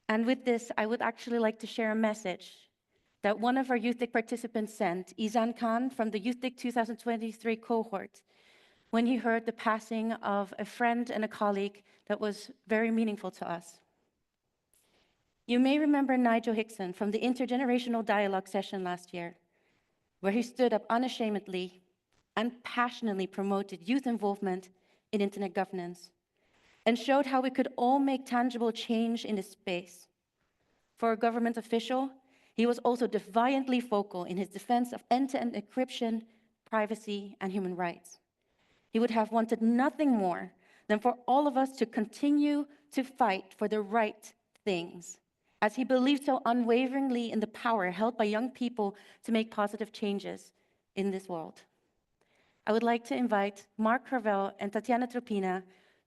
And with this, I would actually like to share a message that one of our EuroDIG participants sent, Izan Khan from the EuroDIG 2023 cohort, when he heard the passing of a friend and a colleague that was very meaningful to us. You may remember Nigel Hickson from the intergenerational dialogue session last year, where he stood up unashamedly and passionately promoted youth involvement in internet governance and showed how we could all make tangible change in this space. For a government official, he was also defiantly vocal in his defense of end-to-end encryption, privacy, and human rights. He would have wanted nothing more than for all of us to continue to fight for the right things, as he believed so unwaveringly in the power held by young people to make positive changes in this world. I would like to invite Mark Carvel and Tatiana Tropina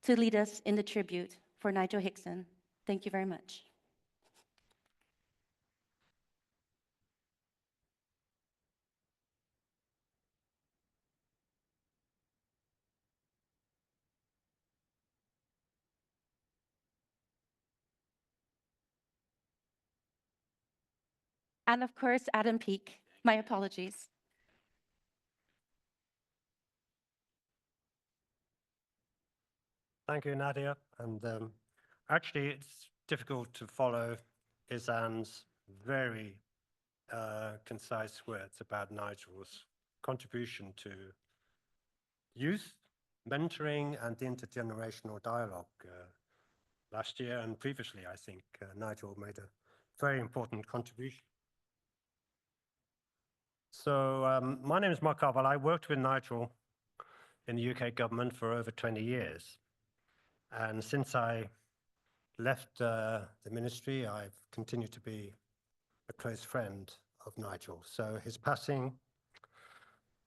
to lead us in the tribute for Nigel Hickson. Thank you very much. And of course, Adam Peake. My apologies. Thank you, Nadia. And actually, it's difficult to follow Izan's very concise words about Nigel's contribution to youth, mentoring, and intergenerational dialogue last year and previously. I think Nigel made a very important contribution. So my name is Mark Carvel. I worked with Nigel in the UK government for over 20 years. And since I left the ministry, I've continued to be a close friend of Nigel. So his passing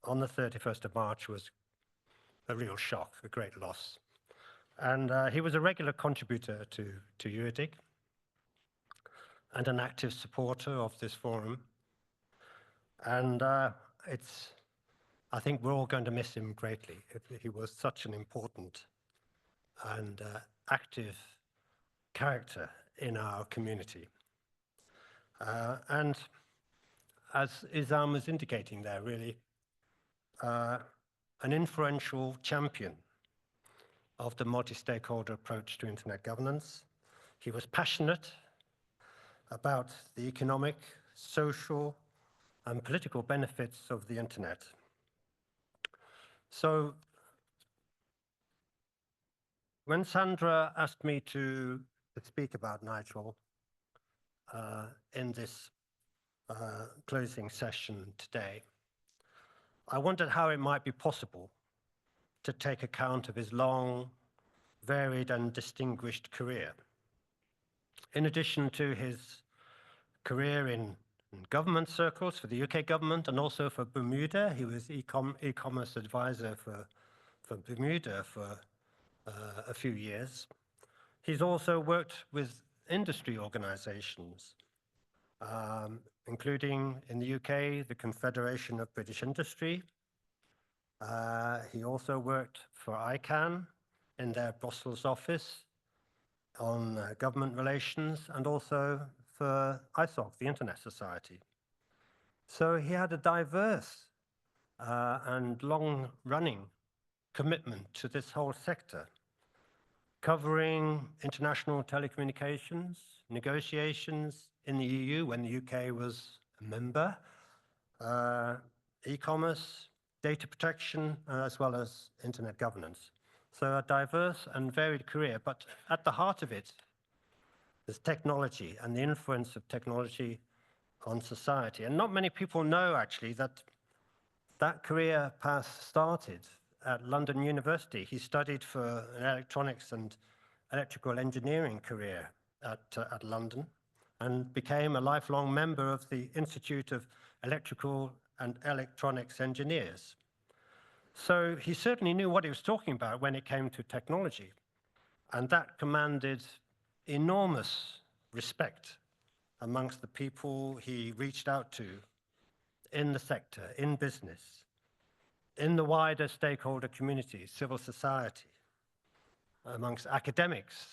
on the 31st of March was a real shock, a great loss. And he was a regular contributor to EuroDIG and an active supporter of this forum. And I think we're all going to miss him greatly. He was such an important and active character in our community. And as Izan was indicating there, really, an influential champion of the multi-stakeholder approach to internet governance. He was passionate about the economic, social, and political benefits of the internet. So when Sandra asked me to speak about Nigel in this closing session today, I wondered how it might be possible to take account of his long, varied, and distinguished career. In addition to his career in government circles for the UK government and also for Bermuda, he was e-commerce advisor for Bermuda for a few years. He's also worked with industry organizations, including in the UK, the Confederation of British Industry. He also worked for ICANN in their Brussels office on government relations, and also for ISOC, the Internet Society. So he had a diverse and long-running commitment to this whole sector, covering international telecommunications, negotiations in the EU when the UK was a member, e-commerce, data protection, as well as internet governance. So a diverse and varied career, but at the heart of it is technology and the influence of technology on society. And not many people know, actually, that that career path started at London University. He studied for an electronics and electrical engineering career at London and became a lifelong member of the Institute of Electrical and Electronics Engineers. So he certainly knew what he was talking about when it came to technology, and that commanded enormous respect amongst the people he reached out to in the sector, in business, in the wider stakeholder community, civil society, amongst academics.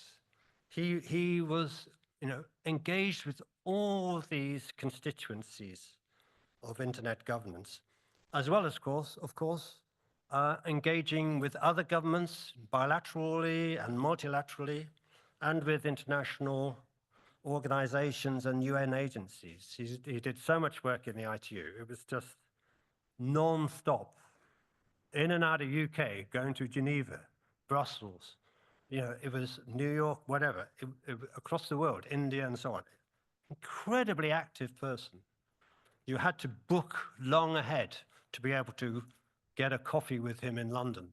He was engaged with all these constituencies of internet governance, as well as, of course, engaging with other governments bilaterally and multilaterally, and with international organizations and UN agencies. He did so much work in the ITU. It was just non-stop, in and out of UK, going to Geneva, Brussels, it was New York, whatever, across the world, India and so on. Incredibly active person. You had to book long ahead to be able to get a coffee with him in London,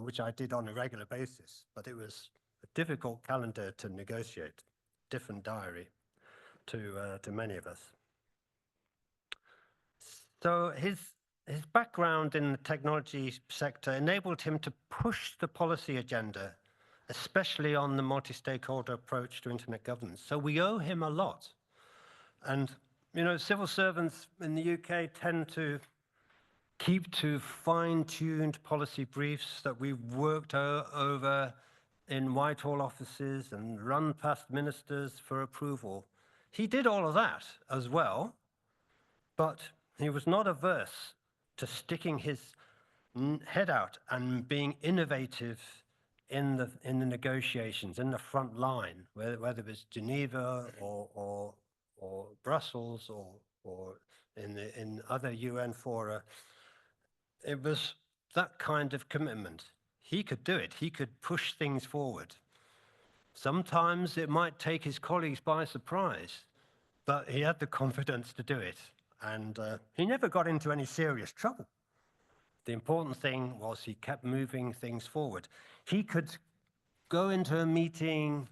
which I did on a regular basis. But it was a difficult calendar to negotiate, different diary to many of us. So his background in the technology sector enabled him to push the policy agenda, especially on the multi-stakeholder approach to internet governance. So we owe him a lot. And, civil servants in the UK tend to keep to fine-tuned policy briefs that we've worked over in Whitehall offices and run past ministers for approval. He did all of that as well, but he was not averse to sticking his head out and being innovative in the negotiations, in the front line, whether it was Geneva or Brussels or in other UN fora. It was that kind of commitment. He could do it. He could push things forward. Sometimes it might take his colleagues by surprise, but he had the confidence to do it. And he never got into any serious trouble. The important thing was he kept moving things forward. He could go into a meeting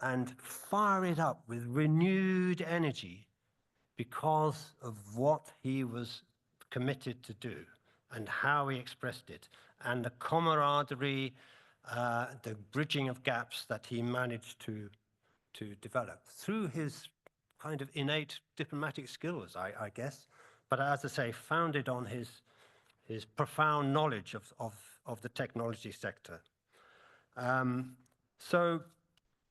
and fire it up with renewed energy because of what he was committed to do and how he expressed it, and the camaraderie, the bridging of gaps that he managed to develop through his kind of innate diplomatic skills, I guess, but as I say, founded on his profound knowledge of the technology sector. So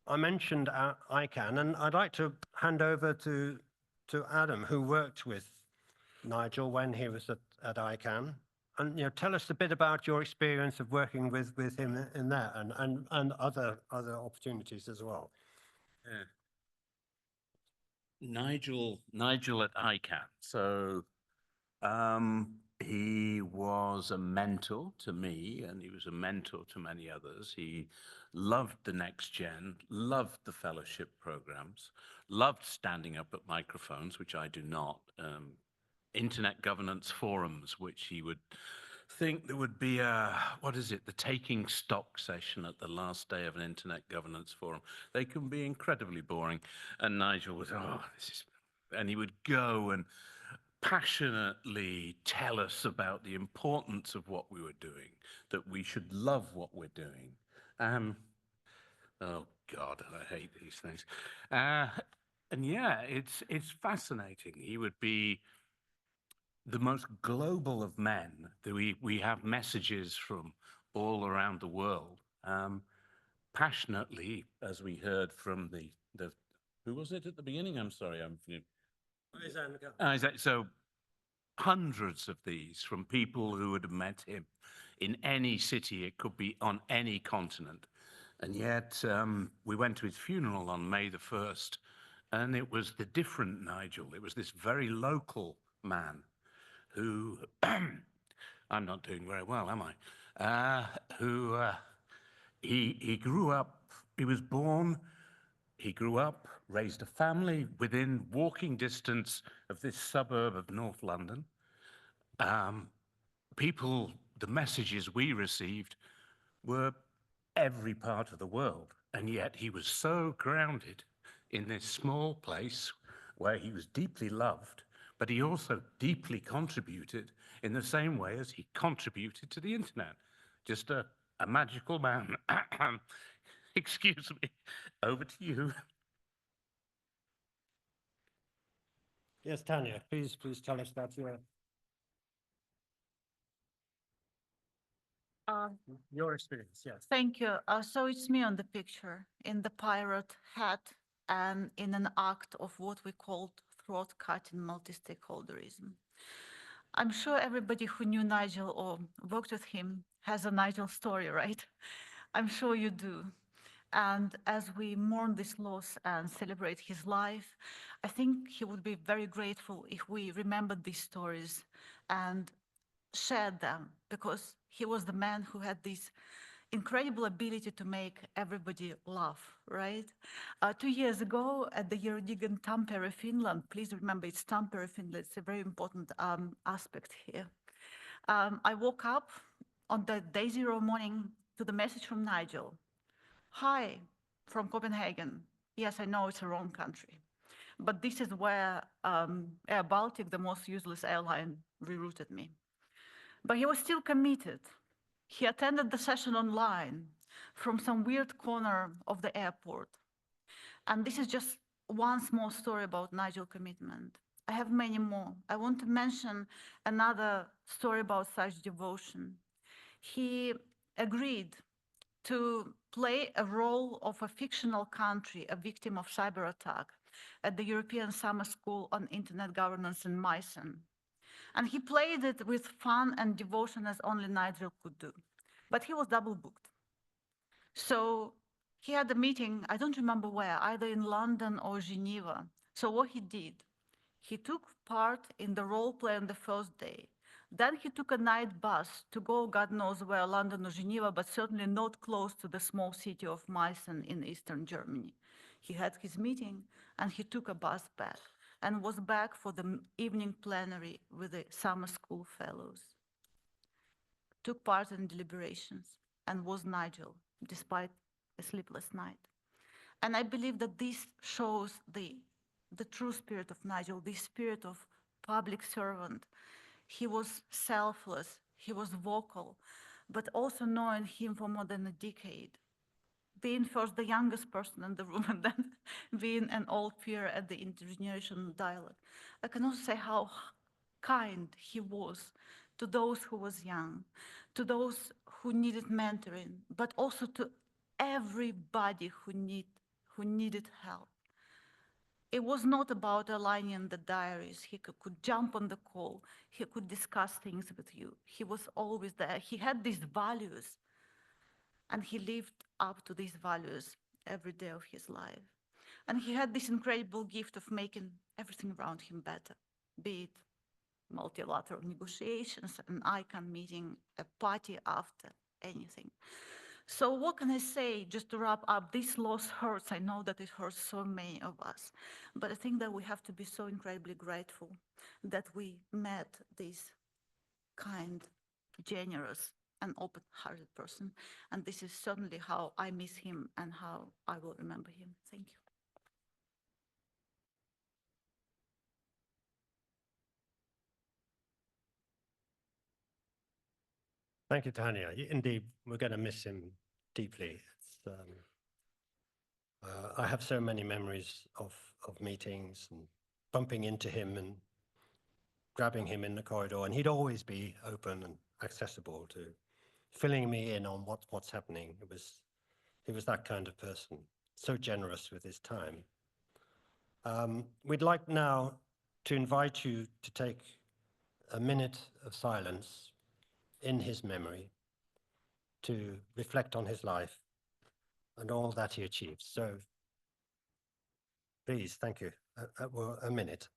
I mentioned ICANN, and I'd like to hand over to Adam, who worked with Nigel when he was at ICANN, and tell us a bit about your experience of working with him in that, and other opportunities as well. Yeah. Nigel at ICANN. So he was a mentor to me, and he was a mentor to many others. He loved the next gen, loved the fellowship programs, loved standing up at microphones, which I do not, internet governance forums, which he would think there would be the taking stock session at the last day of an internet governance forum. They can be incredibly boring. And Nigel was, and he would go and passionately tell us about the importance of what we were doing, that we should love what we're doing. Oh God, I hate these things. And yeah, it's fascinating. He would be the most global of men. We have messages from all around the world, passionately, as we heard from the who was it at the beginning? I'm sorry, so hundreds of these from people who would have met him in any city. It could be on any continent. And yet we went to his funeral on May the 1st, and it was the different Nigel. It was this very local man who, I'm not doing very well, am I? He grew up, he was born, he grew up, raised a family within walking distance of this suburb of North London. The messages we received were every part of the world, and yet he was so grounded in this small place where he was deeply loved, but he also deeply contributed in the same way as he contributed to the internet. Just a magical man. Excuse me. Over to you. Yes, Tanya, please tell us about your experience. Yes. Thank you. So it's me on the picture in the pirate hat and in an act of what we called throat-cutting multi-stakeholderism. I'm sure everybody who knew Nigel or worked with him has a Nigel story, right? I'm sure you do. And as we mourn this loss and celebrate his life, I think he would be very grateful if we remembered these stories and shared them, because he was the man who had this incredible ability to make everybody laugh, right? 2 years ago at the EuroDIG in Tampere, Finland, please remember it's Tampere, Finland, it's a very important aspect here. I woke up on the day zero morning to the message from Nigel. Hi, from Copenhagen. Yes, I know it's a wrong country, but this is where Air Baltic, the most useless airline, rerouted me. But he was still committed. He attended the session online from some weird corner of the airport. And this is just one small story about Nigel's commitment. I have many more. I want to mention another story about such devotion. He agreed to play a role of a fictional country, a victim of cyber attack, at the European Summer School on Internet Governance in Meissen. And he played it with fun and devotion as only Nigel could do. But he was double booked. So he had a meeting, I don't remember where, either in London or Geneva. So what he did, he took part in the role play on the first day. Then he took a night bus to go God knows where, London or Geneva, but certainly not close to the small city of Meissen in eastern Germany. He had his meeting and he took a bus back and was back for the evening plenary with the summer school fellows. Took part in deliberations and was Nigel, despite a sleepless night. And I believe that this shows the true spirit of Nigel, the spirit of public servant. He was selfless, he was vocal, but also knowing him for more than a decade, being first the youngest person in the room and then being an old peer at the intergenerational dialogue. I can also say how kind he was to those who was young, to those who needed mentoring, but also to everybody who needed help. It was not about aligning the diaries. He could jump on the call. He could discuss things with you. He was always there. He had these values, and he lived up to these values every day of his life. And he had this incredible gift of making everything around him better, be it multilateral negotiations, an ICANN meeting, a party after, anything. So what can I say, just to wrap up? This loss hurts. I know that it hurts so many of us. But I think that we have to be so incredibly grateful that we met this kind, generous, and open-hearted person. And this is certainly how I miss him and how I will remember him. Thank you. Thank you, Tanya. Indeed, we're going to miss him deeply. I have so many memories of meetings and bumping into him and grabbing him in the corridor, and he'd always be open and accessible to filling me in on what's happening. He was that kind of person, so generous with his time. We'd like now to invite you to take a minute of silence in his memory to reflect on his life and all that he achieved. So please, thank you. A minute.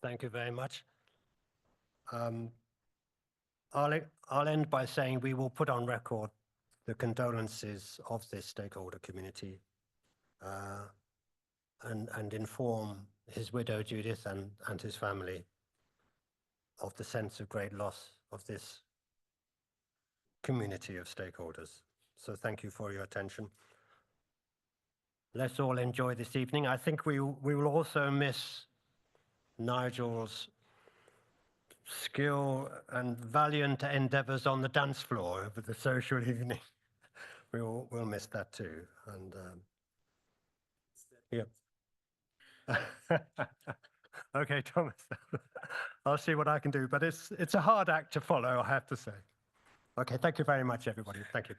Thank you very much. I'll end by saying we will put on record the condolences of this stakeholder community and inform his widow, Judith, and his family of the sense of great loss of this community of stakeholders. So thank you for your attention. Let's all enjoy this evening. I think we will also miss Nigel's skill and valiant endeavors on the dance floor over the social evening. We'll miss that too. And yeah. Okay, Thomas. I'll see what I can do, but it's a hard act to follow, I have to say. Okay, thank you very much, everybody. Thank you.